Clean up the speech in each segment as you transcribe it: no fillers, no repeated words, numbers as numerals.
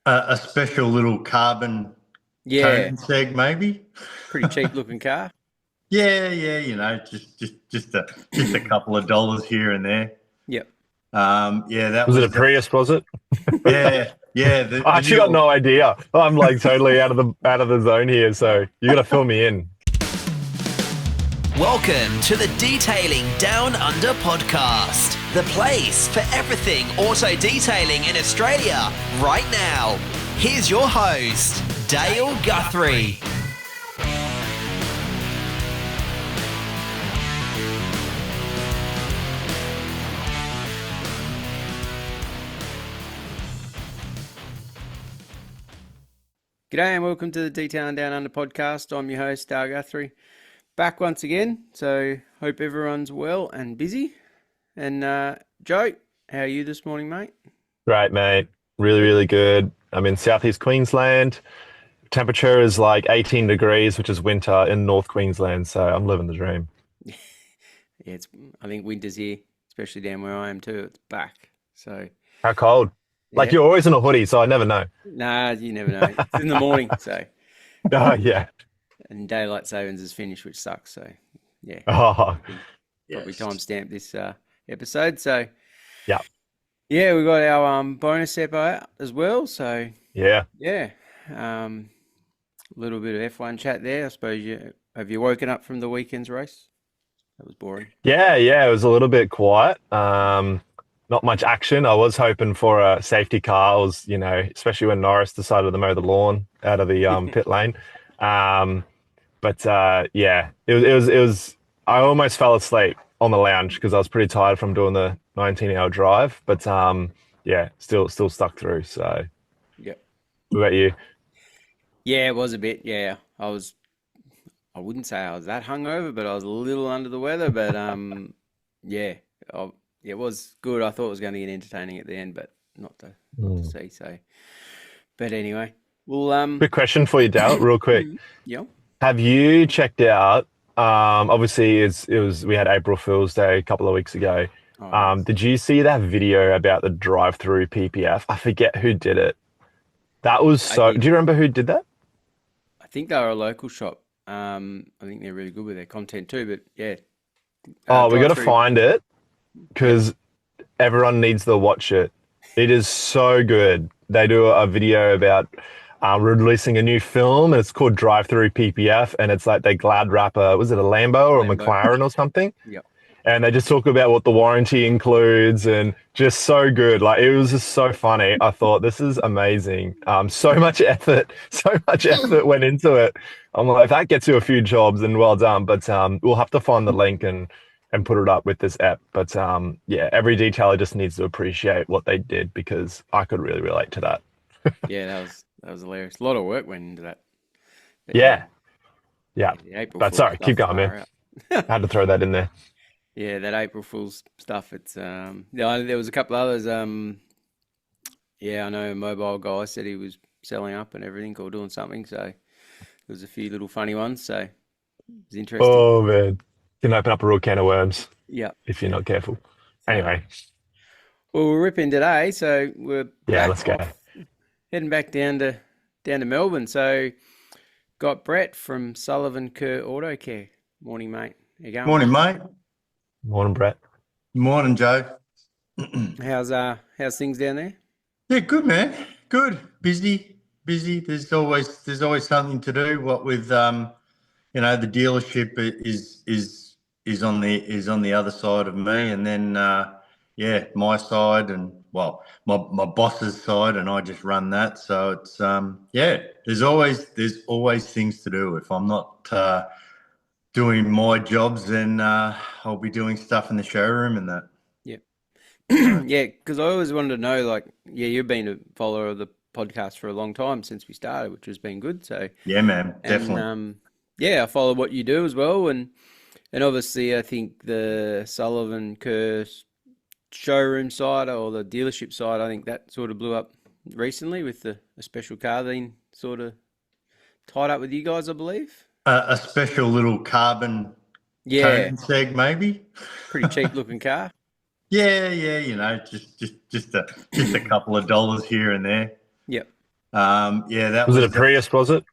A special little carbon Yeah, coating seg, maybe. pretty cheap looking car. Yeah, yeah, just a couple of dollars here and there. Yep. Yeah, that Was it a was Prius, was it? yeah, yeah. The I the actually got new no idea. I'm like totally out of the zone here, so you gotta fill me in. Welcome to the Detailing Down Under podcast, the place for everything auto detailing in Australia right now. Here's your host, Dale Guthrie. G'day and welcome to the Detailing Down Under podcast. I'm your host, Dale Guthrie. Back once again, so hope everyone's well and busy. And Joe, how are you this morning, mate? Great, mate. Really, Good. really good. I'm in southeast Queensland. Temperature is like 18 degrees, which is winter in North Queensland, so I'm living the dream. Yeah, I think winter's here, especially down where I am too. It's back. So, How cold? Like yeah. you're always in a hoodie, so I never know. Nah, you never know. It's in the morning, so, Oh yeah. and daylight savings is finished, which sucks. So, yeah, Oh can probably yes. timestamp this episode. So, yeah. yeah, we got our bonus epo out as well. So, Yeah. yeah, a little bit of F1 chat there. I suppose you woken up from the weekend's race? That was boring. Yeah, yeah. It was a little bit quiet. Not much action. I was hoping for a safety car. I was, especially when Norris decided to mow the lawn out of the pit lane. Um, But yeah, it was. I almost fell asleep on the lounge because I was pretty tired from doing the 19-hour drive. But yeah, still stuck through. So, Yep. what about you? Yeah, it was a bit. Yeah, I wouldn't say I was that hungover, but I was a little under the weather. But yeah, I, it was good. I thought it was going to get entertaining at the end, but not to Hmm. see. So, but anyway, well, Quick question for you, Dal, real quick. yeah. Have you checked out? Obviously, it was we had April Fool's Day a couple of weeks ago. Oh yes, Did you see that video about the drive-through PPF? I forget who did it. That was I so. did. Do you remember who did that? I think they were a local shop. I think they're really good with their content too. But yeah, Oh, we got drive to through. find it Yep. because everyone needs to watch it. It is so good. They do a video about releasing a new film, and it's called Drive Through PPF, and it's like they glad wrap was it a Lambo or a Lambo. McLaren or something? Yep. And they just talk about what the warranty includes, and just so good. Like it was just so funny. I thought this is amazing. So much effort, so much effort went into it. I'm like, if that gets you a few jobs, then well done. But we'll have to find the link and put it up with this app. But yeah, every detailer just needs to appreciate what they did because I could really relate to that. Yeah, that was hilarious. A lot of work went into that. But yeah, Yeah, yeah. yeah, the April But Fool's sorry, keep stuff going, man. far out. I had to throw that in there. Yeah, that April Fool's stuff. It's yeah, there was a couple others. Yeah, I know a mobile guy said he was selling up and everything or doing something. So there was a few little funny ones. So it was interesting. Oh man, can open up a real can of worms Yeah. if you're not careful. So Anyway, well, we're ripping today. So we're yeah, back let's go. off, heading back down to Melbourne. So got Brett from Sullivan Kerr Auto Care. Morning, mate. How you going? Morning, mate. Morning, Brett. Morning, Joe. How's things down there? Yeah, good man. Good. Busy, busy. There's always something to do. What with the dealership is on the other side of me, and then yeah, my side, and well, my boss's side, and I just run that. So it's yeah, there's always things to do. If I'm not doing my jobs, then I'll be doing stuff in the showroom and that. Yeah. So Yeah, because I always wanted to know, like, yeah, you've been a follower of the podcast for a long time since we started, which has been good. So, yeah, man, and definitely. yeah, I follow what you do as well, and obviously, I think the Sullivan Kerr showroom side or the dealership side, I think that sort of blew up recently with a special car being sort of tied up with you guys, I believe. A special little carbon Yeah, coating seg, maybe. pretty cheap looking car. Yeah, yeah, just a couple of dollars here and there. Yep. Yeah, that Was it was a Prius? Was it?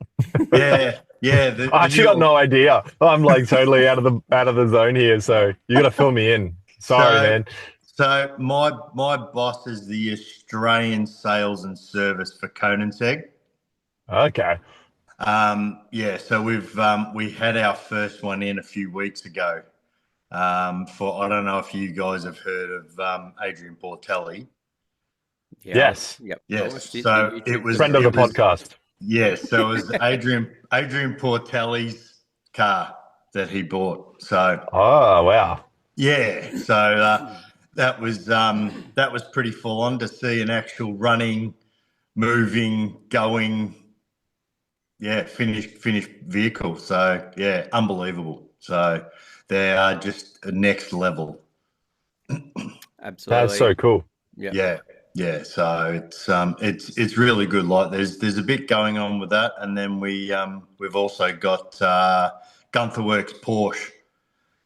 yeah. I The actually new got no idea. I'm like totally out of the zone here. So you got to fill me in. Sorry, so man. so my boss is the Australian sales and service for Koenigsegg. Okay. Yeah, so we had our first one in a few weeks ago. For I don't know if you guys have heard of Adrian Portelli. Yeah, Yes. yep. I Yes, watched the so it YouTube was Friend of the video. it was podcast. yes, so it was Adrian Portelli's car that he bought. So Oh, wow. yeah, so that was pretty full on to see an actual running, moving, going, yeah, finished vehicle. So yeah, unbelievable. So they are just a next level. That's Absolutely. so cool. Yeah. Yeah, yeah. So it's really good. Like there's a bit going on with that, and then we've also got Gunther Works Porsche,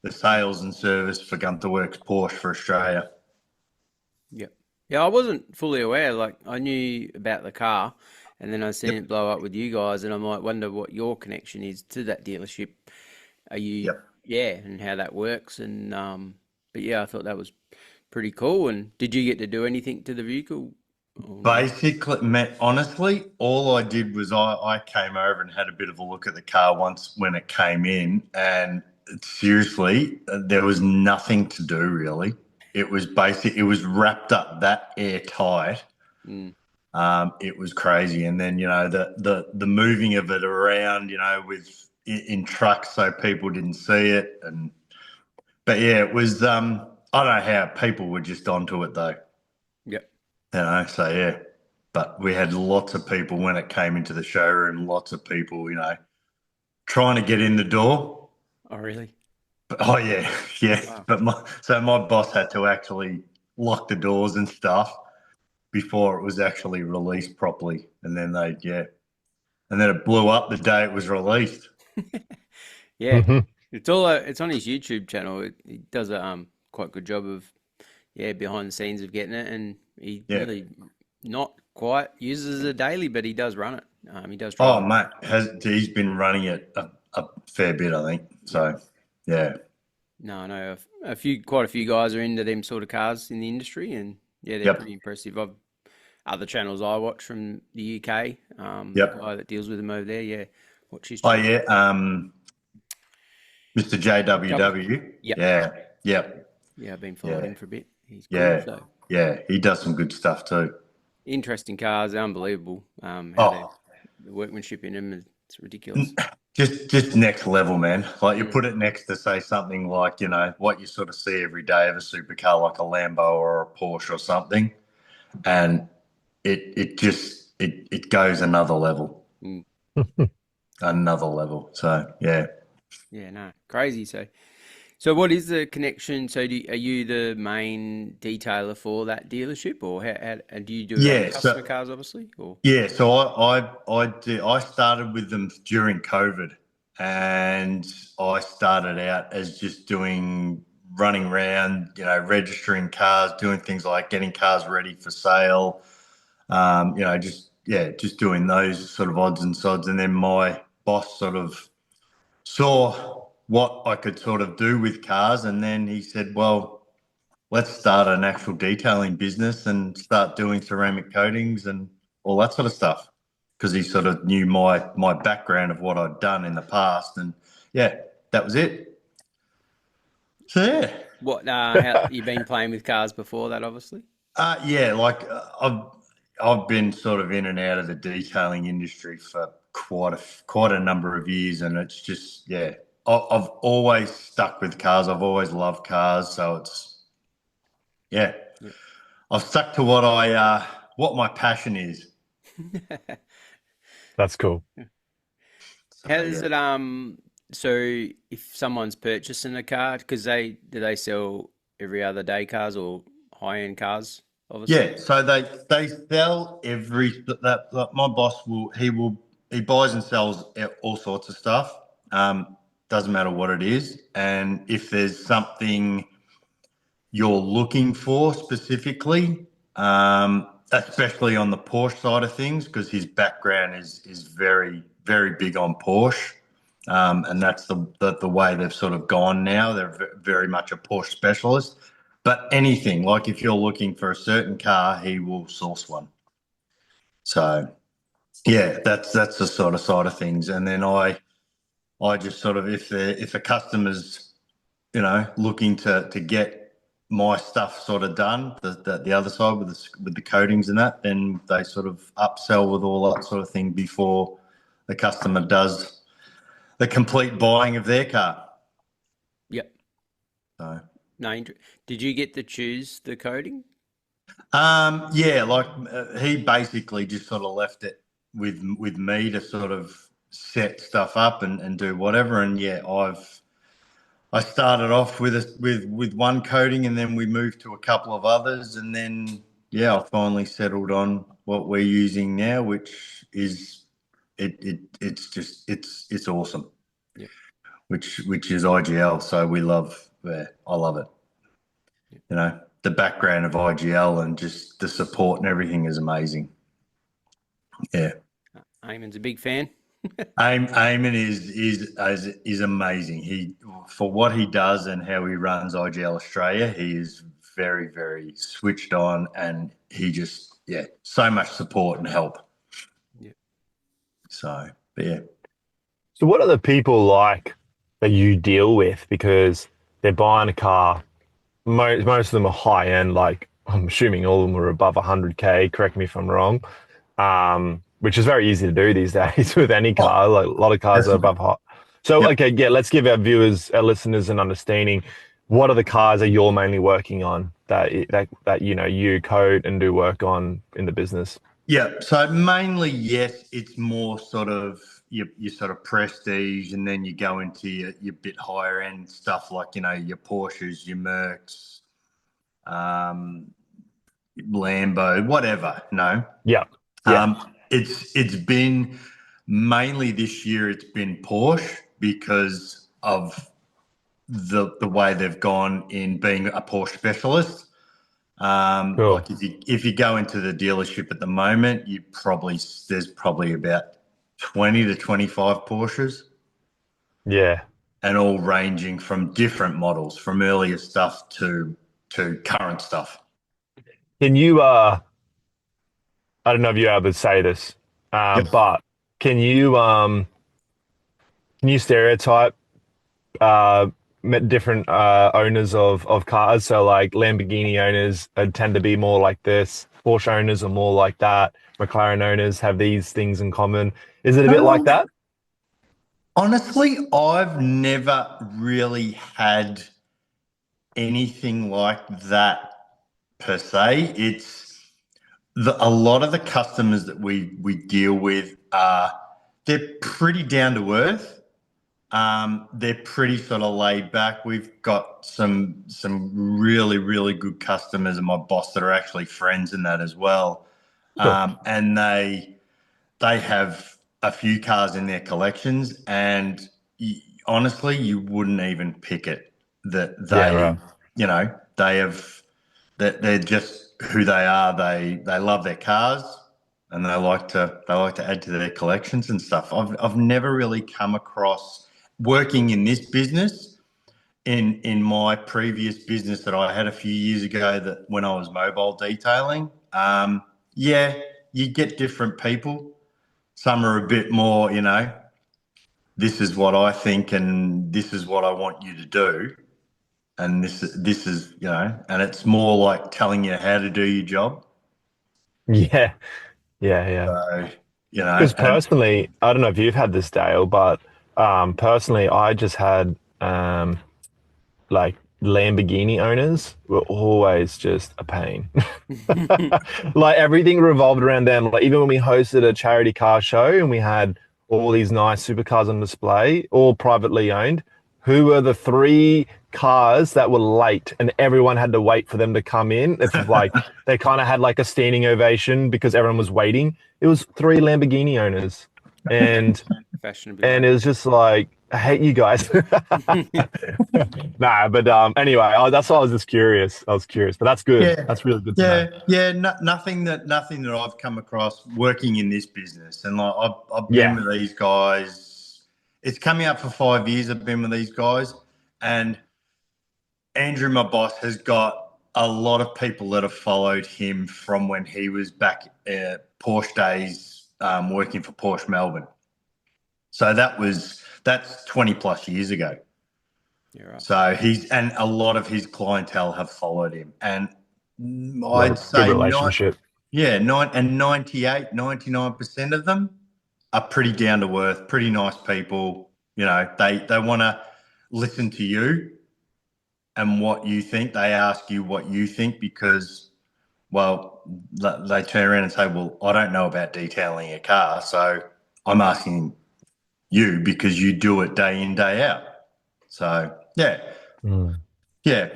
the sales and service for Gunther Works Porsche for Australia. Yep. Yeah, I wasn't fully aware. Like, I knew about the car, and then I seen Yep, it blow up with you guys, and I might wonder what your connection is to that dealership. Are you, yep. yeah, and how that works, and but yeah, I thought that was pretty cool. And did you get to do anything to the vehicle or not? Basically, Matt, honestly, all I did was I came over and had a bit of a look at the car once when it came in, and seriously, there was nothing to do really. It was basic. It was wrapped up that airtight. Mm, It was crazy, and then the moving of it around, with in trucks, so people didn't see it, and but yeah, it was. I don't know how people were just onto it though. yep. So yeah, but we had lots of people when it came into the showroom, lots of people, trying to get in the door. Oh, really? But, oh yeah, yeah. Wow. But my boss had to actually lock the doors and stuff before it was actually released properly, and then and then it blew up the day it was released. Yeah, Hmm. it's on his YouTube channel. He does a quite good job of behind the scenes of getting it, and he Yeah. really not quite uses it daily, but he does run it. He does Oh drive it. mate, he's been running it a fair bit, I think. Yep. So yeah, No, I know quite a few guys are into them sort of cars in the industry, and yeah, they're yep, pretty impressive. I've other channels I watch from the UK. The yep. guy that deals with them over there, yeah, watch his Oh channel. yeah, Mr. Double. JWW. Yep. Yeah, yep, Yeah, I've been following yeah. him for a bit. He's cool. Yeah, So yeah, he does some good stuff too. interesting cars, unbelievable. How Oh, the workmanship in them, it's ridiculous. just next level, man. Like you Mm. put it next to say something like what you sort of see every day of a supercar, like a Lambo or a Porsche or something, and it goes another level, Mm. another level. So yeah, Yeah, no, crazy. So what is the connection? So are you the main detailer for that dealership, or and do you do other yeah. customer So cars, obviously? Or yeah, so I started with them during COVID, and I started out as just doing running around, registering cars, doing things like getting cars ready for sale, just doing those sort of odds and sods. And then my boss sort of saw what I could sort of do with cars, and then he said, "Well, let's start an actual detailing business and start doing ceramic coatings and all that sort of stuff." Because he sort of knew my background of what I'd done in the past, and yeah, that was it. So yeah, what? How you've been playing with cars before that, obviously? yeah, like I've been sort of in and out of the detailing industry for quite a number of years, and it's just yeah, I've always stuck with cars. I've always loved cars, so it's yeah, Yeah. I've stuck to what my passion is. That's cool. How So does yeah. it so if someone's purchasing a car, because they sell every other day cars or high end cars, obviously? Yeah, so they sell that my boss he buys and sells all sorts of stuff. Doesn't matter what it is, and if there's something you're looking for specifically, especially on the Porsche side of things, because his background is very, very big on Porsche. And that's the way they've sort of gone now. They're very much a Porsche specialist. But anything, like if you're looking for a certain car, he will source one. So, yeah, that's the sort of side of things. And then I just sort of, if a customer's, looking to get my stuff sort of done, the other side with the coatings and that, then they sort of upsell with all that sort of thing before the customer does the complete buying of their car. Yep. So, did you get to choose the coating? yeah, like he basically just sort of left it with me to sort of set stuff up and do whatever. And yeah, I started off with one coating, and then we moved to a couple of others, and then yeah, I finally settled on what we're using now, which is it's awesome. Yeah. Which is IGL. So we love. Yeah, I love it. Yeah. The background of IGL and just the support and everything is amazing. Yeah. Eamon's a big fan. Eamon is amazing. For what he does and how he runs IGL Australia, he is very, very switched on, and he just so much support and help. Yeah. So, but yeah. So what are the people like that you deal with? Because they're buying a car. Most of them are high end. Like I'm assuming all of them are above 100K. Correct me if I'm wrong. Which is very easy to do these days with any car. Like a lot of cars are above hot. So, okay, yeah, let's give our viewers, our listeners an understanding. What are the cars that you're mainly working on that you code and do work on in the business? Yeah, so mainly, yes, it's more sort of your sort of prestige, and then you go into your bit higher end stuff like, your Porsches, your Mercs, Lambo, whatever, no? Yeah. Yeah. It's been mainly this year, it's been Porsche because of the way they've gone in being a Porsche specialist. Cool. Like if you go into the dealership at the moment, there's probably about 20 to 25 Porsches. Yeah. And all ranging from different models, from earlier stuff to current stuff. Can you I don't know if you're able to say this, Yep. but can you stereotype different owners of cars? So like Lamborghini owners tend to be more like this. Porsche owners are more like that. McLaren owners have these things in common. Is it a bit like that? Honestly, I've never really had anything like that per se. It's a lot of the customers that we deal with they're pretty down to earth. They're pretty sort of laid back. We've got some really, really good customers and my boss that are actually friends in that as well. Cool. And they have a few cars in their collections, and honestly, you wouldn't even pick it that they have that they're just who they are. They love their cars, and they like to add to their collections and stuff. I've never really come across, working in this business, in my previous business that I had a few years ago, that when I was mobile detailing, you get different people. Some are a bit more, this is what I think and this is what I want you to do. And this is, and it's more like telling you how to do your job. Yeah. Yeah. So, Because personally, I don't know if you've had this, Dale, but personally, I just had like Lamborghini owners were always just a pain. Like everything revolved around them. Like even when we hosted a charity car show and we had all these nice supercars on display, all privately owned, who were the three cars that were late and everyone had to wait for them to come in? It's like they kind of had like a standing ovation because everyone was waiting. It was three Lamborghini owners. And Fashionably. and it was just like, I hate you guys. Nah, but anyway, that's why I was just curious. I was curious, but that's good. Yeah, That's really good to know. yeah. No, nothing that I've come across working in this business, and like I've been Yeah. with these guys. It's coming up for 5 years. I've been with these guys, and Andrew, my boss, has got a lot of people that have followed him from when he was back at Porsche days, working for Porsche Melbourne. So that's 20 plus years ago. You're right. So and a lot of his clientele have followed him, and Love I'd a good say not, relationship. yeah, 99% of them are pretty down to earth, pretty nice people. You know, they want to listen to you and what you think. They ask you what you think because, well, they turn around and say, well, I don't know about detailing a car, so I'm asking you because you do it day in, day out. So, yeah, yeah.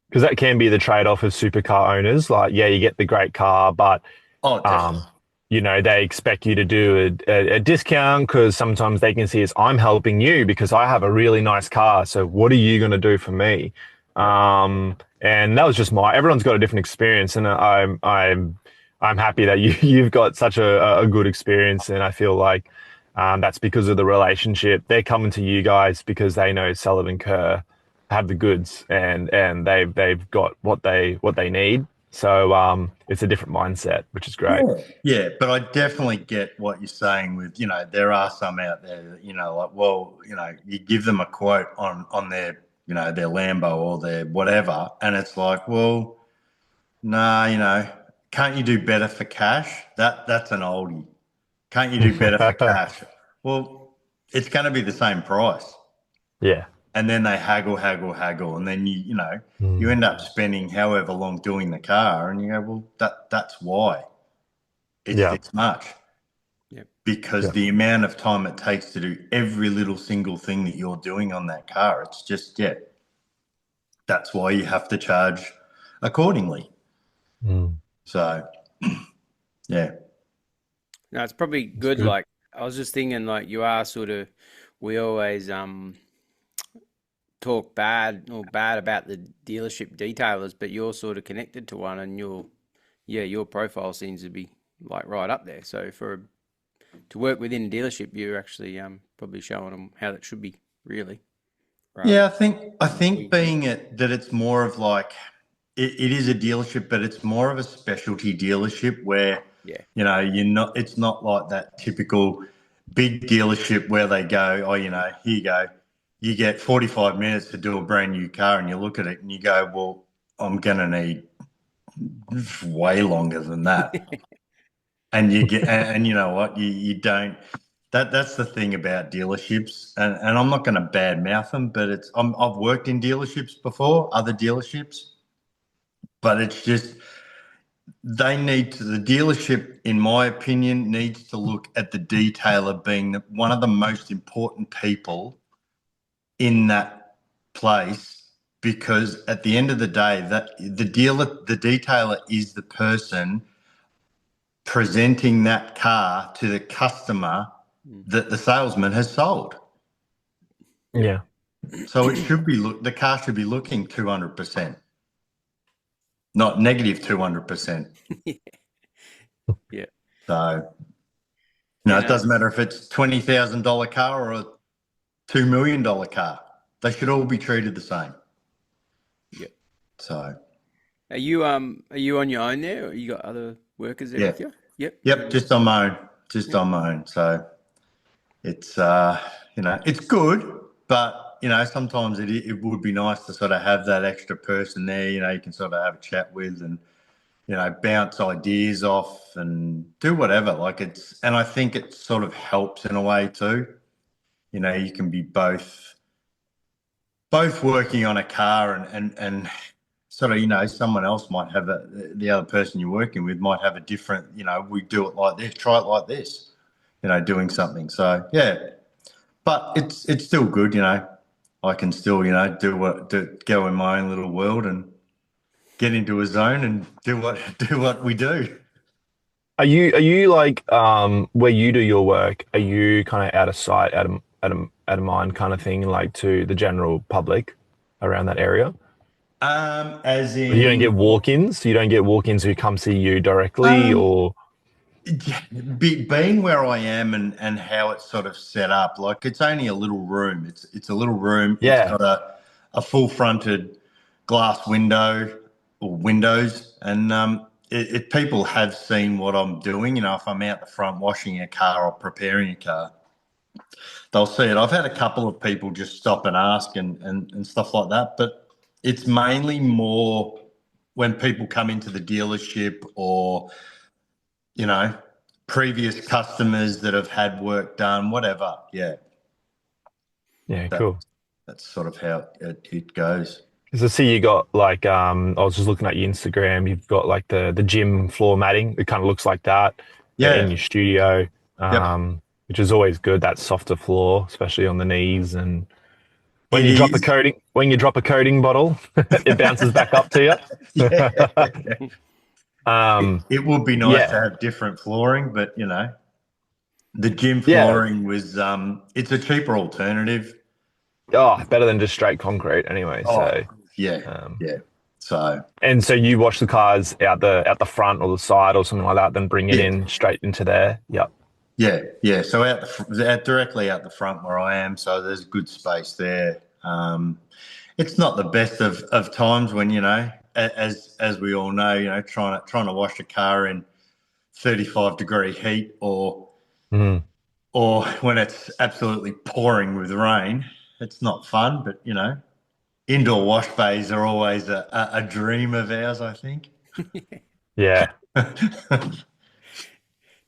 Because that can be the trade-off of supercar owners. Like, yeah, you get the great car, but Oh, definitely. they expect you to do a discount because sometimes they can see as I'm helping you because I have a really nice car. So what are you going to do for me? And that was just everyone's got a different experience, and I'm happy that you've got such a good experience, and I feel like that's because of the relationship. They're coming to you guys because they know Sullivan Kerr have the goods, and they've got what they need. So it's a different mindset, which is great. Yeah, but I definitely get what you're saying with, there are some out there that, like, well, you give them a quote on their, their Lambo or their whatever, and it's like, well, nah, can't you do better for cash? That's an oldie. Can't you do better for cash? Well, it's going to be the same price. Yeah. And then they haggle, and then you end up spending however long doing the car, and you go, well, that's why it's Yeah. this much. Yep. Because the amount of time it takes to do every little single thing that you're doing on that car, it's just, that's why you have to charge accordingly. So, yeah. No, it's probably good. Like I was just thinking, like you are sort of, we always talk bad about the dealership detailers, but you're sort of connected to one, and your profile seems to be like right up there. So to work within a dealership, you're actually probably showing them how that should be really. Yeah, I think being that it's more of like it is a dealership, but it's more of a specialty dealership where it's not like that typical big dealership where they go, oh, here you go, you get 45 minutes to do a brand new car, and you look at it and you go, well, I'm gonna need way longer than that. And you get, and you know what, you don't. That's the thing about dealerships, and I'm not going to badmouth them, but I've worked in dealerships before, other dealerships, but it's just the dealership, in my opinion, needs to look at the detailer being one of the most important people in that place, because at the end of the day, that the detailer is the person presenting that car to the customer that the salesman has sold. Yeah. So it should be the car should be looking 200%, not negative 200%. Yeah. So it doesn't matter if it's $20,000 car or a $2 million car. They should all be treated the same. Yeah. So are you on your own there, or you got other workers there with you? Yep, just on my own. On my own. So it's it's good, but sometimes it would be nice to sort of have that extra person there, you can sort of have a chat with and bounce ideas off and do whatever. And I think it sort of helps in a way too. You can be both working on a car and sort of, someone else might have the other person you're working with might have a different, we do it like this, try it like this, doing something. So, yeah, but it's still good, I can still, go in my own little world and get into a zone and do what we do. Are you like where you do your work? Are you kind of out of sight, at a mine kind of thing, like to the general public around that area? As You don't in, get walk-ins. You don't get walk-ins who come see you directly, um, or being where I am and how it's sort of set up, like it's only a little room. It's a little room. It's yeah, got a full fronted glass window or windows, and people have seen what I'm doing. You know, if I'm out the front washing a car or preparing a car, they'll see it. I've had a couple of people just stop and ask and stuff like that, but it's mainly more when people come into the dealership or, you know, previous customers that have had work done, whatever. Yeah, yeah, that, cool. that's sort of how it goes. Because I see you got like I was just looking at your Instagram. You've got like the gym floor matting. It kind of looks like that in Yeah. your studio, Yep. which is always good. That softer floor, especially on the knees, and when It you drop a is. coating bottle, it bounces back up to you. Yeah. Um, It would be nice to yeah, have different flooring, but you know, the gym yeah. flooring was it's a cheaper alternative. Oh, better than just straight concrete anyway. Oh, So, yeah. um, Yeah. So, and so you wash the cars out the front or the side or something like that, then bring it yeah. in straight into there. Yep. Yeah, yeah. So directly out the front where I am, so there's good space there. It's not the best of times when, you know, as we all know, you know, trying to wash a car in 35-degree heat Mm. or when it's absolutely pouring with rain. It's not fun, but you know, indoor wash bays are always a dream of ours, I think. Yeah.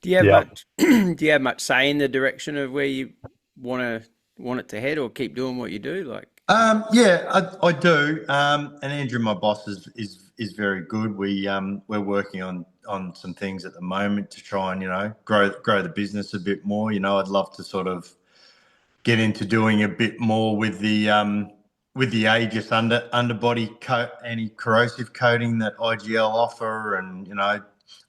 Do you have Yep. much do you have much say in the direction of where you want it to head, or keep doing what you do? Like, Yeah, I do. And Andrew, my boss, is very good. We're working on some things at the moment to try and, you know, grow the business a bit more. You know, I'd love to sort of get into doing a bit more with the Aegis underbody anti-corrosive coating that IGL offer, and you know,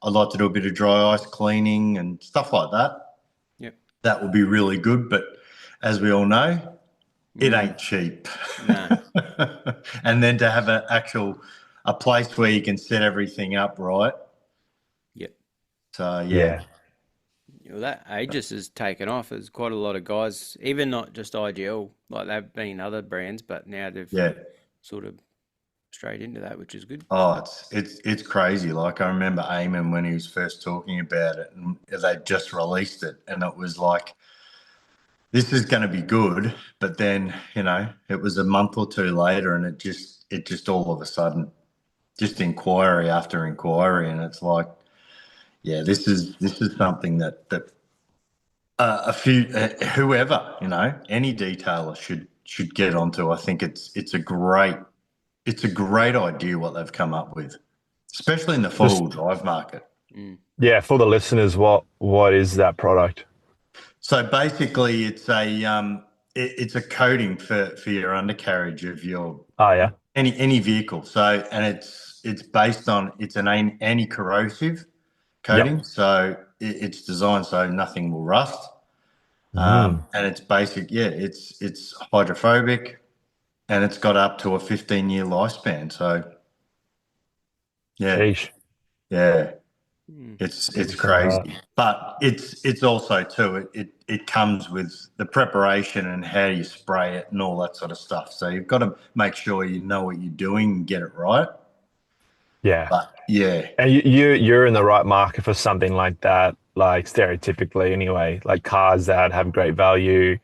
I'd like to do a bit of dry ice cleaning and stuff like that. yep. That would be really good, but as we all know, it Mm, ain't cheap. no. And then to have a place where you can set everything up right. Yep. So yeah, Yeah. Well, that Aegis has taken off. There's quite a lot of guys, even not just IGL, like they've been other brands, but now they've yeah. sort of strayed into that, which is good. Oh, it's crazy. Like I remember Eamon when he was first talking about it, and they just released it, and it was like, this is going to be good. But then, you know, it was a month or two later, and it just all of a sudden, just inquiry after inquiry, and it's like, yeah, this is something that a few whoever, you know, any detailer should get onto. I think it's a great idea what they've come up with, especially in the Just four-wheel drive market. Mm. yeah, for the listeners, what is that product? So basically, it's a coating for your undercarriage of your Oh yeah. any vehicle. So and it's based on it's an anti-corrosive Yep. coating. So it's designed so nothing will rust. Mm. And it's basic, yeah. It's hydrophobic, and it's got up to a 15-year lifespan. So yeah, Sheesh. yeah. Mm. It's Good to know that. crazy, but it's also too it comes with the preparation and how you spray it and all that sort of stuff. So you've got to make sure you know what you're doing and get it right. Yeah. But yeah, And you're in the right market for something like that, like stereotypically anyway, like cars that have great value.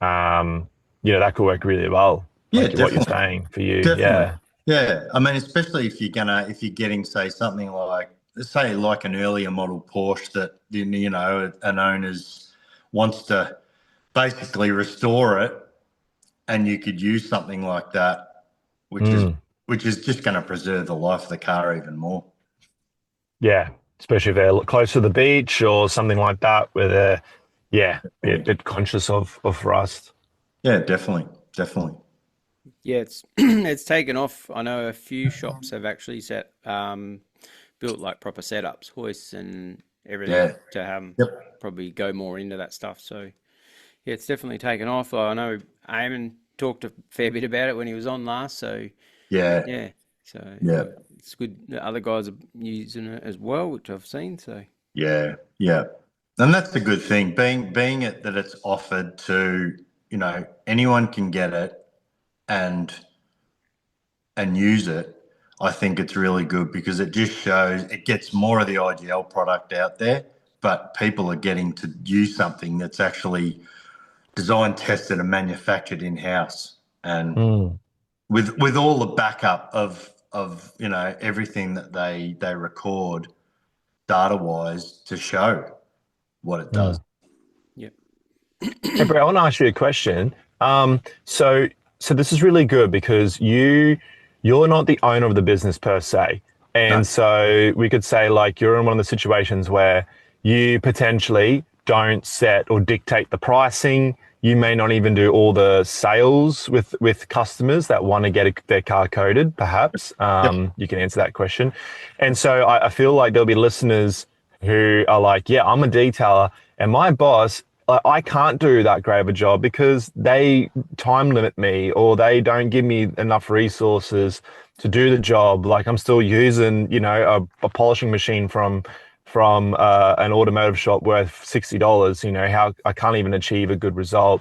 Um, that could work really well, yeah, like what you're definitely, saying for you. definitely, Yeah. yeah. I mean, especially if you're getting say something like say like an earlier model Porsche that you know an owner's wants to basically restore it, and you could use something like that, which is Mm. which is just going to preserve the life of the car even more. Yeah. Especially if they're close to the beach or something like that, where they're, yeah, be a Definitely. bit conscious of rust. Yeah, definitely, definitely. Yeah, it's it's taken off. I know a few shops have actually built like proper setups, hoists and everything Yeah. to Yep. probably go more into that stuff. So Yeah, it's definitely taken off. I know Eamon talked a fair bit about it when he was on last. So Yeah, yeah, so yeah, it's good that other guys are using it as well, which I've seen. So yeah, yeah. And that's the good thing, being it that it's offered to, anyone can get it and use it. I think it's really good because it just shows it gets more of the IGL product out there, but people are getting to use something that's actually designed, tested, and manufactured in house, and Mm, with all the backup of everything that they record data wise to show what it does. mm. yep, Hey, Brett, I want to ask you a question. So this is really good because you're not the owner of the business per se, No. and so we could say like you're in one of the situations where you potentially don't set or dictate the pricing. You may not even do all the sales with customers that want to get their car coded. Perhaps Yep. you can answer that question. And so I feel like there'll be listeners who are like, yeah, I'm a detailer, and my boss, I can't do that great of a job because they time limit me or they don't give me enough resources to do the job. Like I'm still using, a polishing machine from an automotive shop worth $60. How I can't even achieve a good result.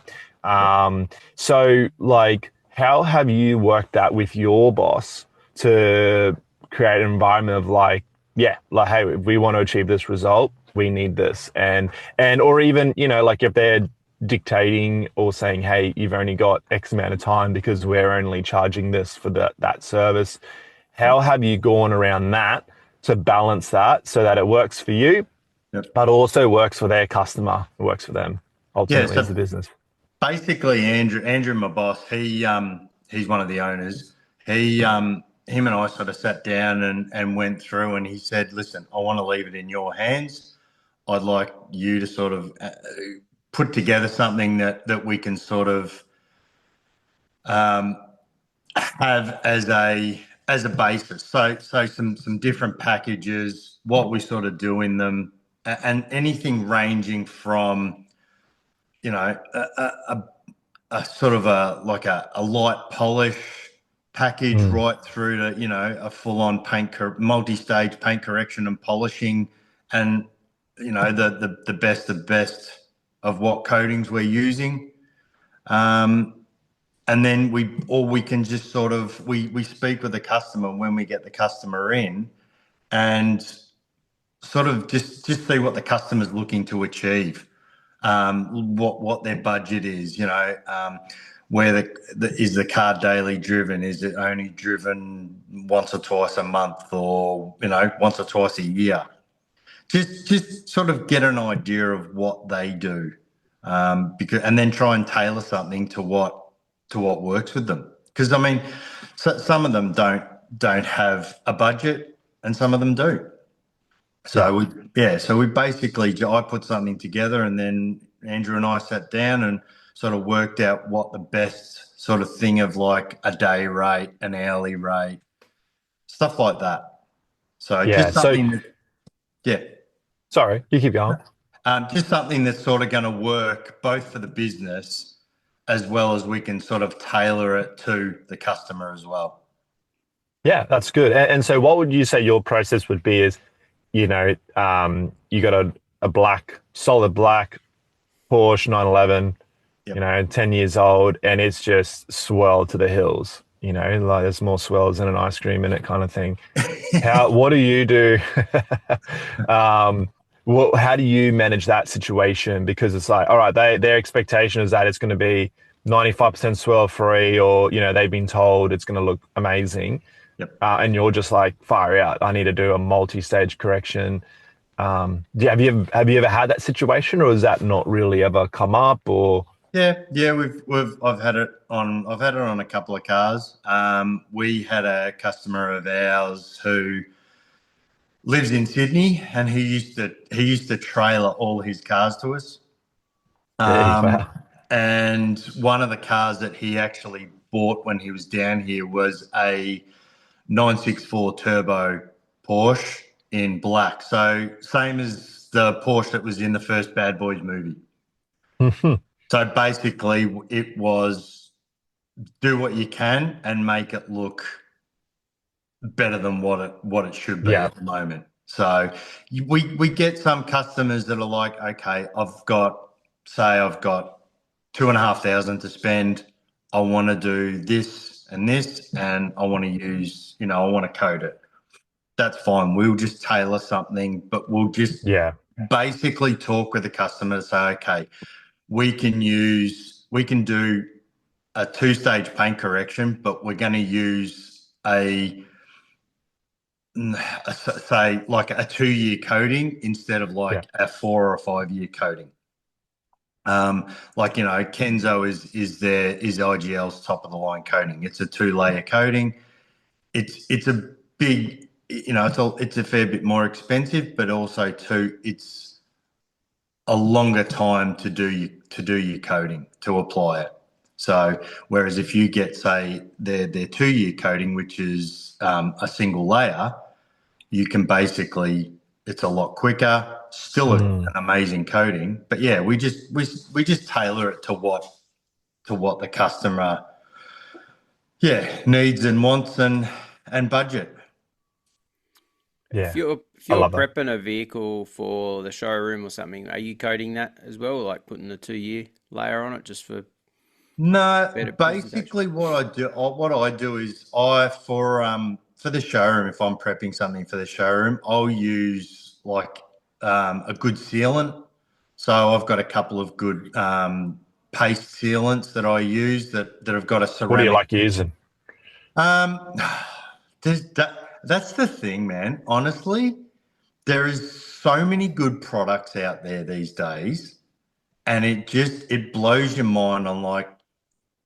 So like, how have you worked that with your boss to create an environment of like, yeah, like, hey, if we want to achieve this result, we need this, and or even like if they're dictating or saying, hey, you've only got X amount of time because we're only charging this for that service. How have you gone around that to balance that so that it works for you, Yep. but also works for their customer, it works for them Yeah. ultimately as the So business? basically, Andrew, my boss, he's one of the owners. Him and I sort of sat down and went through, and he said, "Listen, I want to leave it in your hands. I'd like you to sort of put together something that we can sort of um, have as a basis. So some different packages, what we sort of do in them, and anything ranging from a sort of a light polish package Mm, right through to a full-on multi-stage paint correction and polishing, and the best of best of what coatings we're using. And then we can just sort of we speak with the customer when we get the customer in, and sort of just see what the customer's looking to achieve, what their budget is, where is the car daily driven? Is it only driven once or twice a month, or once or twice a year? Just sort of get an idea of what they do, and then try and tailor something to what works with them. Because I mean, some of them don't have a budget, and some of them do. yeah. So we basically, I put something together, and then Andrew and I sat down and sort of worked out what the best sort of thing of like a day rate, an hourly rate, stuff like that. So Yeah. just So something that, yeah, sorry, you keep going. just something that's sort of going to work both for the business as well as we can sort of tailor it to the customer as well. Yeah, that's good. And so what would you say your process would be is, you got a black, solid black Porsche 911, Yep. 10 years old, and it's just swelled to the hills, like there's more swells than an ice cream in it kind of thing. What do you do? How do you manage that situation? Because it's like, all right, their expectation is that it's going to be 95% swell free, or, they've been told it's going to look amazing. Yep. And you're just like, fire out, I need to do a multi-stage correction. Have you ever had that situation, or has that not really ever come up? Or Yeah, I've had it on a couple of cars. We had a customer of ours who lives in Sydney, and he used to trailer all his cars to us. geez, Um, wow. and one of the cars that he actually bought when he was down here was a 964 turbo Porsche in black. So same as the Porsche that was in the first Bad Boys movie. So basically, it was do what you can and make it look better than what it should be Yeah. at the moment. So we get some customers that are like, okay, I've got 2,500 to spend. I want to do this and this, and I want to use, I want to code it. That's fine. We'll just tailor something, but we'll just Yeah. basically talk with the customer to say, okay, we can do a two-stage paint correction, but we're going to use say like a 2-year coating instead of like Yeah. a 4 or 5-year coating. Like, Kenzo is IGL's top of the line coating. It's a 2-layer coating. It's a big, it's a fair bit more expensive, but also too, it's a longer time to do your coating, to apply it. So whereas if you get, say, their 2-year coating, which is a single layer, you can basically, it's a lot quicker, still an amazing coating. But yeah, we just tailor it to what the customer needs and wants and budget. Yeah. If you're I love that. prepping a vehicle for the showroom or something, are you coating that as well, like putting the 2-year layer on it just for No, better presentation? basically what I do is for the showroom, if I'm prepping something for the showroom, I'll use like a good sealant. So I've got a couple of good paste sealants that I use that have got a ceramic. What do you like using? That's the thing, man. Honestly, there is so many good products out there these days, and it blows your mind on like,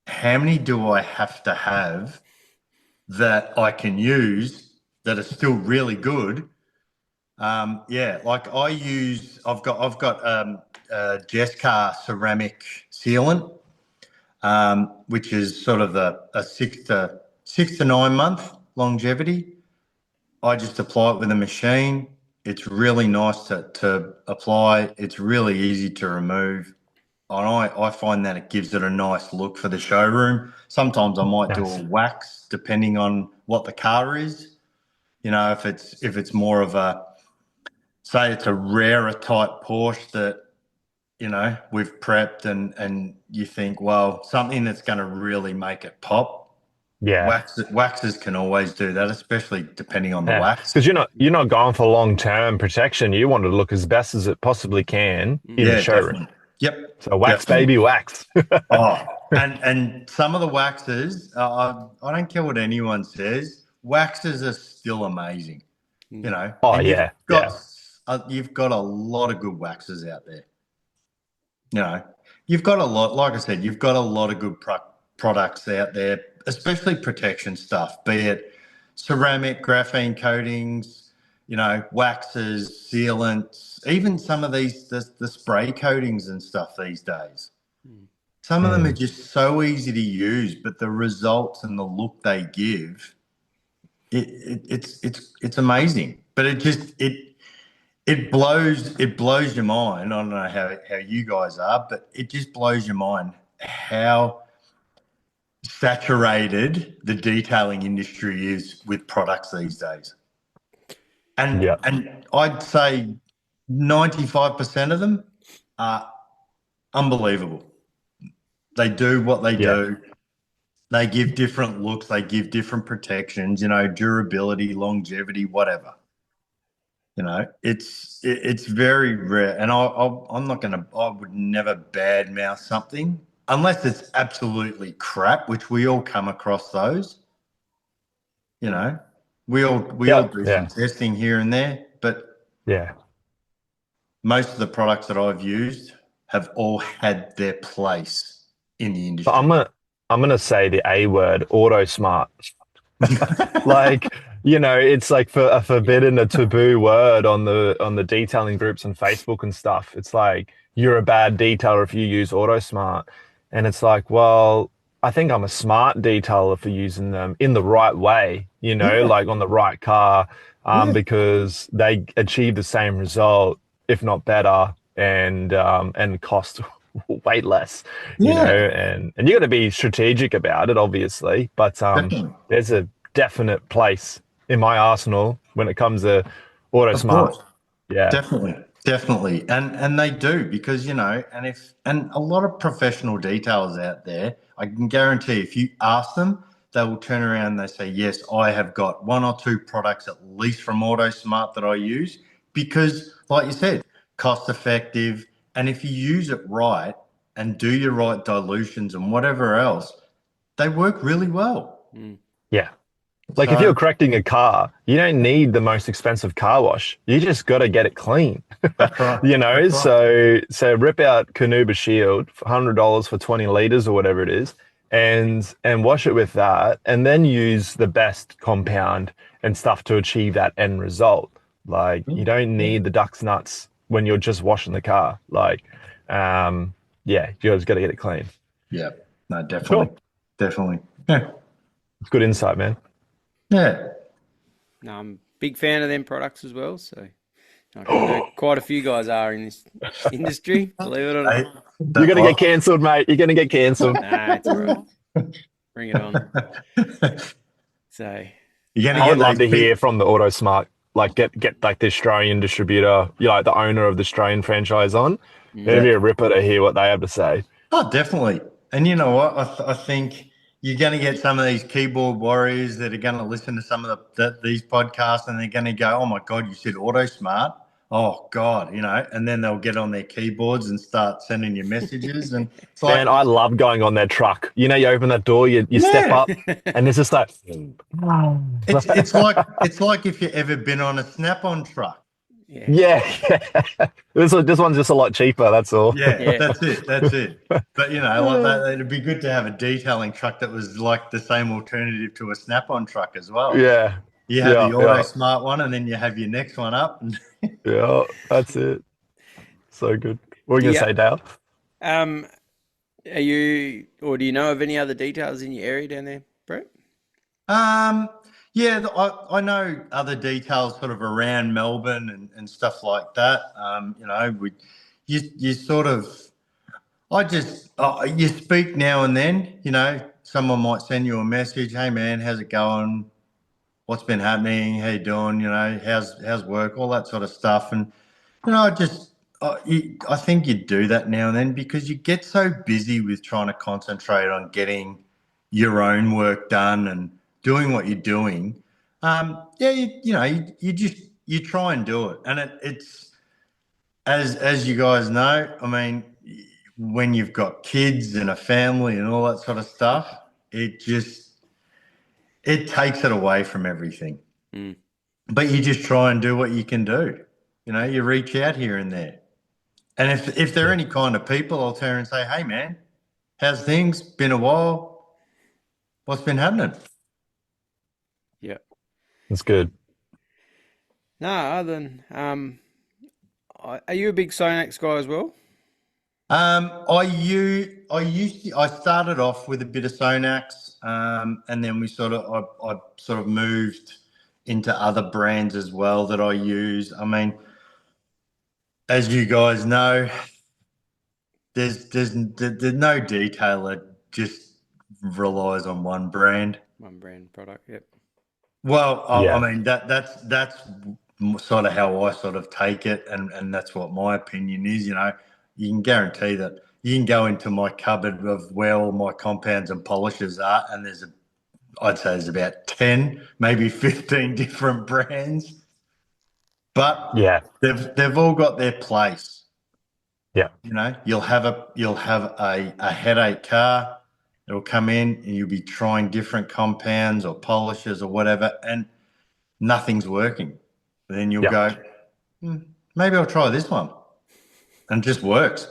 how many do I have to have that I can use that are still really good? Like I've got a Jesscar ceramic sealant, which is sort of a 6 to 9 month longevity. I just apply it with a machine. It's really nice to apply. It's really easy to remove. And I find that it gives it a nice look for the showroom. Sometimes I might do Nice. a wax depending on what the car is. If it's more of say it's a rarer type Porsche that, we've prepped and you think, well, something that's going to really make it pop. Yeah. Waxes can always do that, especially depending on the Yeah. wax. Because you're not going for long-term protection. You want it to look as best as it possibly can in the Yeah, showroom. definitely. Yep. So wax, Definitely. baby, wax. Oh, and some of the waxes, I don't care what anyone says, waxes are still amazing, Oh, and yeah. Yeah. you've got a lot of good waxes out there. You've got a lot, like I said, you've got a lot of good products out there, especially protection stuff, be it ceramic, graphene coatings, waxes, sealants, even some of these, the spray coatings and stuff these days. Some of them are just so easy to use, but the results and the look they give, it's amazing. But it blows your mind. I don't know how you guys are, but it just blows your mind how saturated the detailing industry is with products these days. And Yeah. and I'd say 95% of them are unbelievable. They do what they do. They give different looks. They give different protections, durability, longevity, whatever. It's very rare. And I'm not going to, I would never badmouth something unless it's absolutely crap, which we all come across those. We all do some testing here and there, but Yeah. most of the products that I've used have all had their place in the industry. But I'm gonna say the A word, auto smart. Like, it's like for a forbidden, a taboo word on the detailing groups on Facebook and stuff. It's like, you're a bad detailer if you use auto smart. And it's like, well, I think I'm a smart detailer for using them in the right way, like on the right car, because they achieve the same result, if not better, and cost way less, Yeah, and you got to be strategic about it, obviously. But definitely. there's a definite place in my arsenal when it comes to auto Of smart. course. Yeah. Definitely, definitely, and they do because and a lot of professional details out there. I can guarantee if you ask them, they will turn around and they say, "Yes, I have got one or two products at least from AutoSmart that I use because, like you said, cost effective, and if you use it right and do your right dilutions and whatever else, they work really well." Mm. Yeah. Like if you're So correcting a car, you don't need the most expensive car wash. You just got to get it clean. that's right. You know, That's right. so rip out Canuba Shield for $100 for 20 liters or whatever it is, and wash it with that, and then use the best compound and stuff to achieve that end result. Like you don't need the duck's nuts when you're just washing the car. Like, yeah, you just got to get it clean. Yeah. No, definitely, Cool. definitely. Yeah. It's good insight, man. Yeah. No, I'm a big fan of them products as well. So I know quite a few guys are in this industry, believe it or Hey, not. You're that gonna get what? cancelled, mate. You're gonna get cancelled. Nah, it's all right. Bring it on. So, You're I gonna would get love those to hear people. from the AutoSmart, like get like the Australian distributor, like the owner of the Australian franchise on. It'd Yeah. be a ripper to hear what they have to say. Oh, definitely. And you know what? I think you're going to get some of these keyboard warriors that are going to listen to some of these podcasts, and they're going to go, "Oh my God, you said auto smart." Oh God, and then they'll get on their keyboards and start sending you messages, and it's like, Man, I love going on their truck. You know, you open that door, you step yeah, up, and it's just like, it's like if you've ever been on a Snap-on truck. yeah, yeah. This one's just a lot cheaper. That's all. Yeah, yeah, that's it. That's it. But like that, it'd be good to have a detailing truck that was like the same alternative to a Snap-on truck as well. Yeah, You have yeah, the Auto yeah, Smart one, and then you have your next one up. And yeah. That's it. So good. What were you gonna yeah. say, Dale? Um, are you, or do you know of any other details in your area down there, Brett? um, yeah, I know other details sort of around Melbourne and stuff like that. You sort of, you speak now and then. Someone might send you a message. Hey man, how's it going? What's been happening? How you doing? How's work? All that sort of stuff. And I think you do that now and then because you get so busy with trying to concentrate on getting your own work done and doing what you're doing. Yeah, you try and do it, and it's as you guys know. I mean, when you've got kids and a family and all that sort of stuff, it takes it away from everything. Mm. But you just try and do what you can do. You reach out here and there. And if they're any kind of people, I'll turn and say, "Hey, man, how's things? Been a while. What's been happening?" Yeah. That's good. No, other than, are you a big Sonax guy as well? I started off with a bit of Sonax, and then I sort of moved into other brands as well that I use. I mean, as you guys know, there's no detailer just relies on one brand. One brand product, yep. Well, I Yeah, mean that's sort of how I sort of take it, and that's what my opinion is. You can guarantee that you can go into my cupboard of where all my compounds and polishes are, and I'd say there's about 10, maybe 15 different brands, but yeah, they've all got their place. yeah, You'll have a headache car. It'll come in and you'll be trying different compounds or polishes or whatever, and nothing's working. Then you'll yeah, go, maybe I'll try this one, and it just works.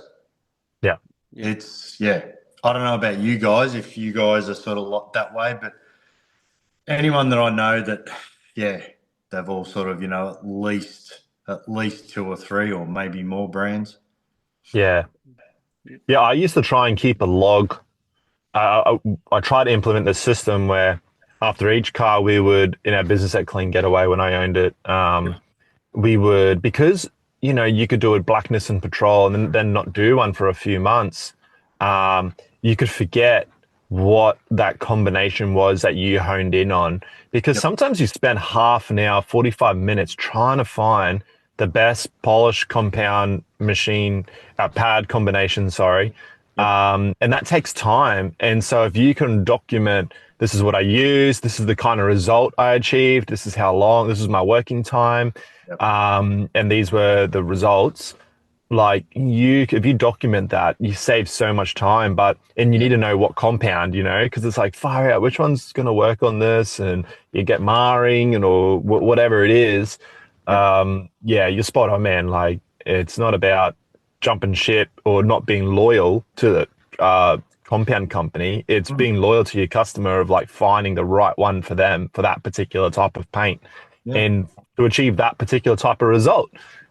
yeah. Yeah. I don't know about you guys if you guys are sort of like that way, but anyone that I know that, yeah, they've all sort of at least two or three or maybe more brands. Yeah. Yeah, I used to try and keep a log. I tried to implement the system where after each car, we would, in our business at Clean Getaway when I owned it, we would, because you know, you could do a blackness and patrol and then not do one for a few months, you could forget what that combination was that you honed in on. Because Yep. sometimes you spend half an hour, 45 minutes trying to find the best polish compound machine, pad combination, sorry. Yep. And that takes time. And so if you can document, this is what I used, this is the kind of result I achieved, this is how long, this is my working time, Yep. and these were the results. Like if you document that, you save so much time. And you need to know what compound, you know, because it's like far out, which one's going to work on this, and you get marring or whatever it is. Yep. Yeah, you're spot on, man. Like it's not about jumping ship or not being loyal to the compound company. It's being loyal to your customer of like finding the right one for them for that particular type of paint Yeah. and to achieve that particular type of result.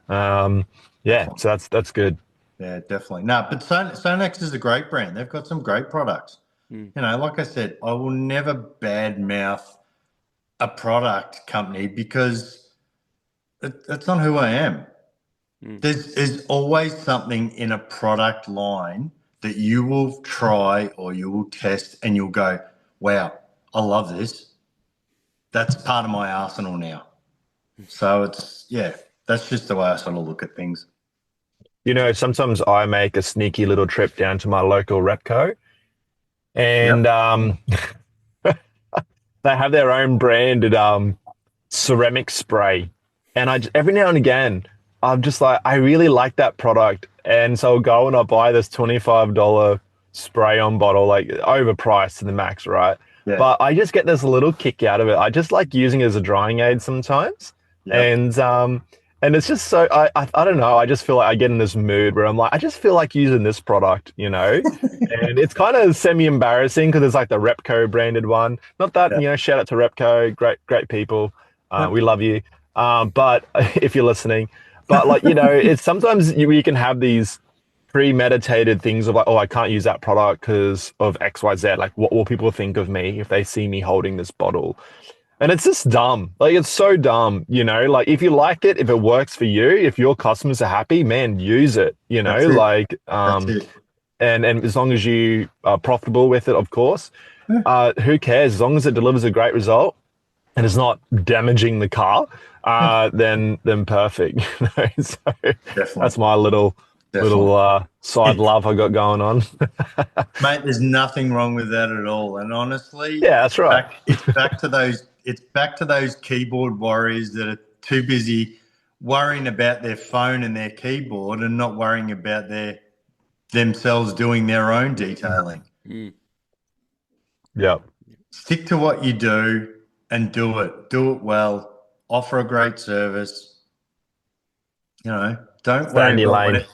Yeah, so that's good. Yeah, definitely. No, but Sonex is a great brand. They've got some great products. Mm. You know, like I said, I will never badmouth a product company because that's not who I am. There's always something in a product line that you will try or you will test and you'll go, wow, I love this. That's part of my arsenal now. So that's just the way I sort of look at things. You know, sometimes I make a sneaky little trip down to my local Repco, and Yep. they have their own branded ceramic spray. And every now and again, I'm just like, I really like that product. And so I'll go and I'll buy this $25 spray on bottle, like overpriced to the max, right? Yeah. But I just get this little kick out of it. I just like using it as a drying aid sometimes. Yep. And it's just so I don't know. I just feel like I get in this mood where I'm like, I just feel like using this product, you know? And it's kind of semi-embarrassing because it's like the Repco branded one. Not that, Yeah. you know, shout out to Repco, great people. Yep. We love you. But if you're listening, but like, you know, it's sometimes you can have these premeditated things of like, oh, I can't use that product because of XYZ. Like, what will people think of me if they see me holding this bottle? And it's just dumb. Like, it's so dumb, you know? Like, if you like it, if it works for you, if your customers are happy, man, use it, you know? That's it. Like, That's it. and as long as you are profitable with it, of course, Yeah. who cares? As long as it delivers a great result and it's not damaging the car, then perfect. You know? So Definitely. that's my little Definitely. side love I got going on. Mate, there's nothing wrong with that at all. And honestly, Yeah, that's right. it's back to those keyboard warriors that are too busy worrying about their phone and their keyboard and not worrying about themselves doing their own detailing. Mm. Yeah. Stick to what you do and do it. Do it well. Offer a great service. You know, don't Stay in worry your about lane.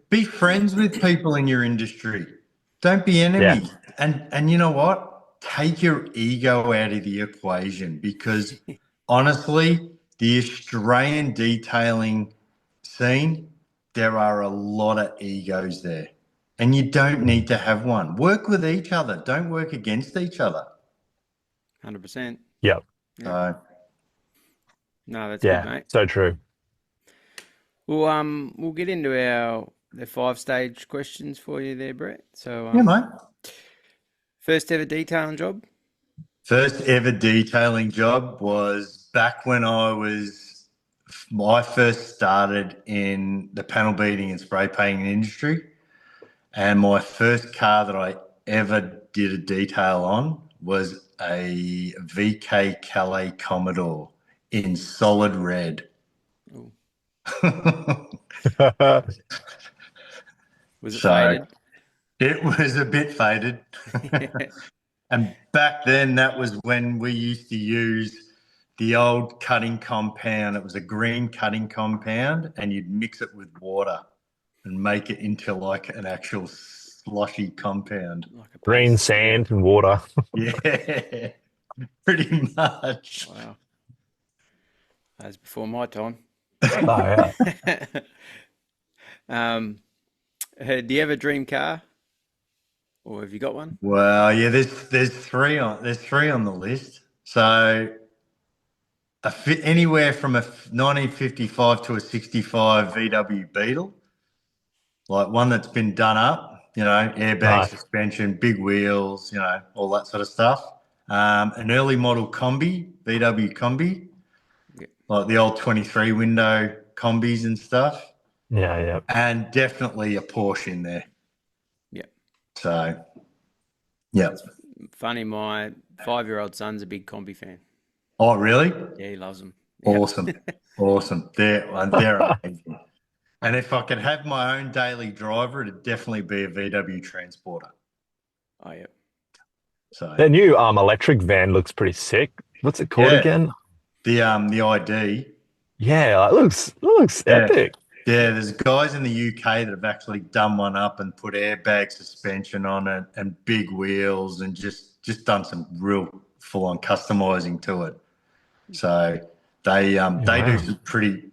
Be friends with people in your industry. Don't be enemies. And you know what? Take your ego out of the equation because honestly, the Australian detailing scene, there are a lot of egos there. And you don't need to have one. Work with each other. Don't work against each other. 100%. Yeah. So, No, that's good, mate. So true. Well, we'll get into the 5-stage questions for you there, Brett. So, yeah, mate. first ever detailing job? First ever detailing job was back when I first started in the panel beating and spray painting industry. And my first car that I ever did a detail on was a VK Calais Commodore in solid red. Oh, Yeah. was it So faded? it was a bit faded. And back then, that was when we used to use the old cutting compound. It was a green cutting compound, and you'd mix it with water and make it into like an actual slushy compound. Like a Green paste, sand and water. Yeah, pretty much. Wow. That was before my time. Oh, yeah. Do you have a dream car? Or have you got one? Well, yeah, there's three on the list. So anywhere from a 1955 to a 65 VW Beetle, like one that's been done up, airbag Nice. suspension, big wheels, all that sort of stuff. An early model combi, VW combi, Yeah. like the old 23 window combis and stuff, Yeah, yeah. and definitely a Porsche in there. Yeah. So, yeah. Funny, my 5-year-old son's a big combi fan. Oh, really? Yeah, he loves them. Awesome. Awesome. They're amazing. And if I could have my own daily driver, it'd definitely be a VW Transporter. Oh, yeah. So, Their new electric van looks pretty sick. What's it called yeah, again? the ID. Yeah, it looks Yeah. epic. Yeah, there's guys in the UK that have actually done one up and put airbag suspension on it and big wheels and just done some real full-on customizing to it. So they do Wow. some pretty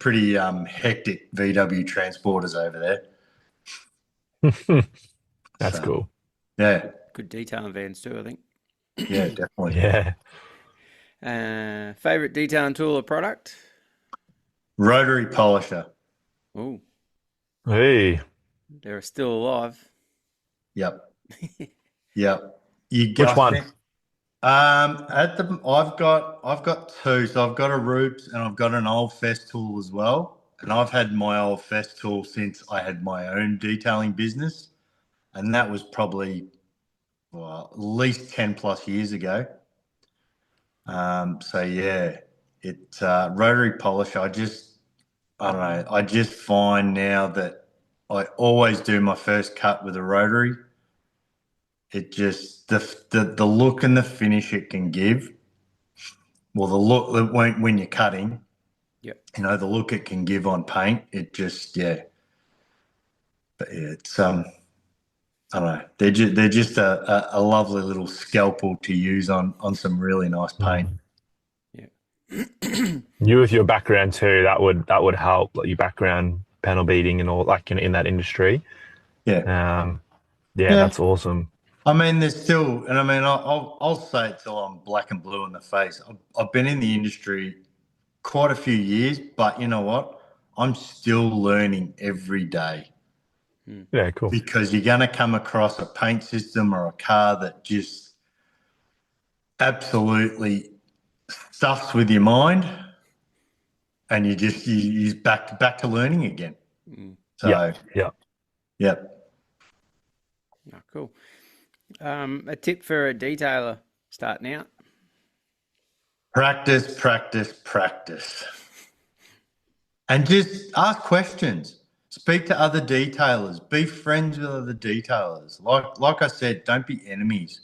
hectic VW transporters over there. That's So cool. yeah, Good detailing vans too, I think. yeah, definitely. Yeah. Favorite detailing tool or product? Rotary polisher. Oh, Hey. they're still alive. Yep, yep. You Which got one? it. I've got two. So I've got a Roops and I've got an old Festool as well. And I've had my old Festool since I had my own detailing business, and that was probably at least 10 plus years ago. So yeah, rotary polish. I don't know. I just find now that I always do my first cut with a rotary. It just the look and the finish it can give. Well, the look when you're cutting, Yeah. the look it can give on paint. It just But yeah, it's I don't know. They're just a lovely little scalpel to use on some really nice paint. Yeah. You with your background too, that would help, like your background panel beating and all, like in that industry. Yeah, Yeah, yeah. that's awesome. I mean, there's still, and I mean, I'll say it till I'm black and blue in the face. I've been in the industry quite a few years, but you know what? I'm still learning every day Yeah, cool. because you're going to come across a paint system or a car that just absolutely stuffs with your mind, and you're back to learning again. Yeah, So, yeah. yep. Oh, cool. A tip for a detailer starting out? Practice, practice, practice. And just ask questions. Speak to other detailers. Be friends with other detailers. Like I said, don't be enemies.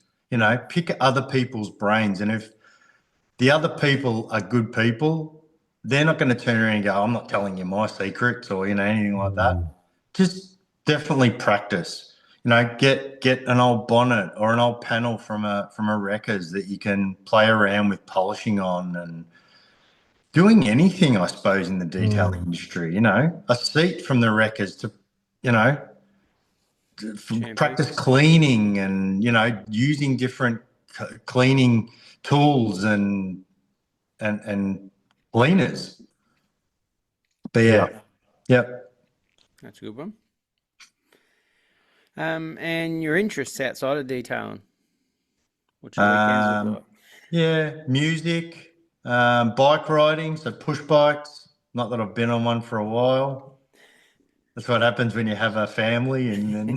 Pick other people's brains. And if the other people are good people, they're not going to turn around and go, I'm not telling you my secrets or, anything like that. Just definitely practice. Get an old bonnet or an old panel from a wreckers that you can play around with polishing on and doing anything, I suppose, in the detailing industry. A seat from the wreckers to, practice cleaning and using different cleaning tools and cleaners. But yeah, yep. That's a good one. And your interests outside of detailing? What's your weekends look like? Yeah, music, bike riding, so push bikes. Not that I've been on one for a while. That's what happens when you have a family, and then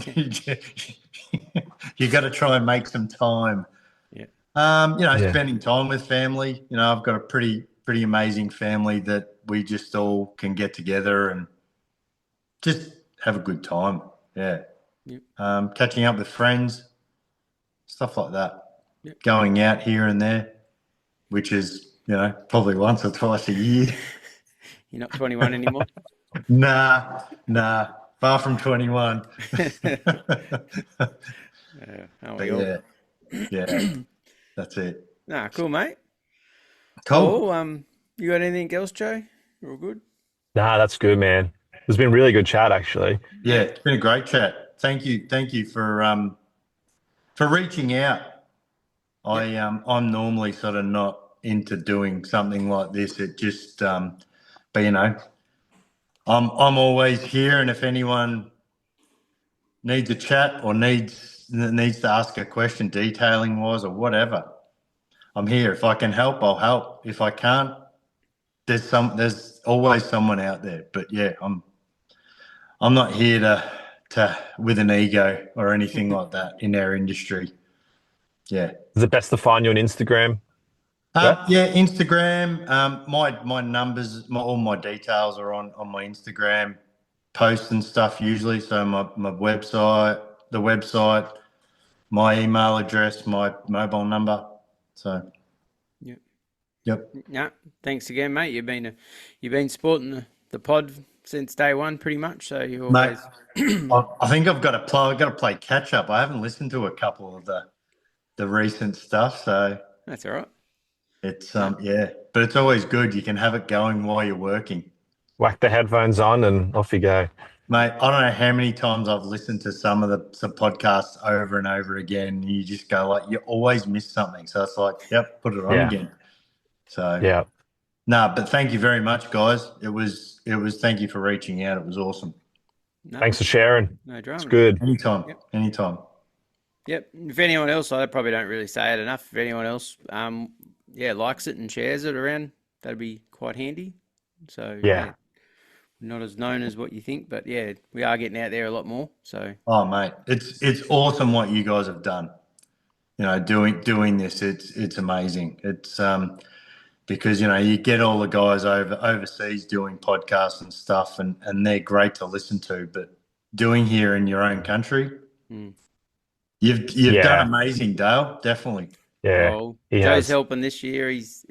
you got to try and make some time. Yeah. Yeah. Spending time with family. I've got a pretty amazing family that we just all can get together and just have a good time. Yeah. Yep. Catching up with friends, stuff like that. Yep. Going out here and there, which is, probably once or twice a year. You're not 21 anymore? Nah, far from 21. Aren't But we all? yeah, that's it. Nah, cool, mate. Cool. Oh, you got anything else, Joe? You're all good? Nah, that's good, man. It's been really good chat, actually. Yeah, it's been a great chat. Thank you for reaching out. I'm normally sort of not into doing something like this. It just, but you know, I'm always here, and if anyone needs a chat or needs to ask a question, detailing wise or whatever, I'm here. If I can help, I'll help. If I can't, there's always someone out there. But yeah, I'm not here to with an ego or anything like that in our industry. Yeah. Is it best to find you on Instagram? Brett? Yeah, Instagram. My numbers, all my details are on my Instagram posts and stuff usually. So my website, the website, my email address, my mobile number. So. Yep. Yeah. Thanks again, mate. You've been supporting the pod since day one, pretty much. So you always. Mate, I think I've got to play catch up. I haven't listened to a couple of the recent stuff, so That's all right. it's yeah, but it's always good. You can have it going while you're working. Whack the headphones on and off you go. Mate, I don't know how many times I've listened to some podcasts over and over again. And you just go like, you always miss something. So it's like, yep, put it on again. So yeah. No, but thank you very much, guys. It was thank you for reaching out. It was awesome. No, Thanks for sharing. no drama. It's good. Anytime. Anytime. Yep. If anyone else, I probably don't really say it enough. If anyone else, likes it and shares it around, that'd be quite handy. So Yeah. not as known as what you think, but yeah, we are getting out there a lot more. So. Oh, mate, it's awesome what you guys have done. You know, doing this, it's amazing. It's because, you know, you get all the guys overseas doing podcasts and stuff, and they're great to listen to. But doing here in your own country, you've done amazing, Dale. Definitely. Yeah. Well, Joe's helping this year. He's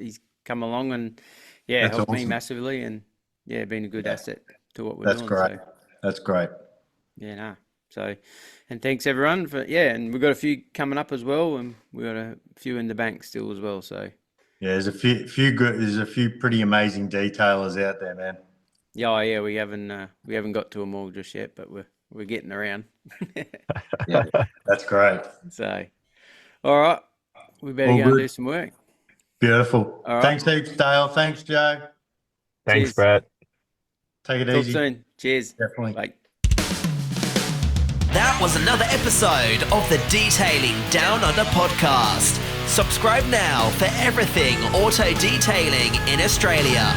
come along and That's helped me awesome. massively, and been a good asset to what we're That's doing. great. So, That's great. yeah, no. So, and thanks everyone for and we've got a few coming up as well, and we've got a few in the bank still as well. So. Yeah, there's a few pretty amazing detailers out there, man. Yeah, we haven't got to them all just yet, but we're getting around. Yeah, that's great. So, all right, we better All go and good. do some work. Beautiful. All right. Thanks heaps, Dale. Thanks, Joe. Thanks, Cheers. Brett. Take it Talk easy. soon. Cheers. Definitely. Bye. That was another episode of the Detailing Down Under podcast. Subscribe now for everything auto detailing in Australia.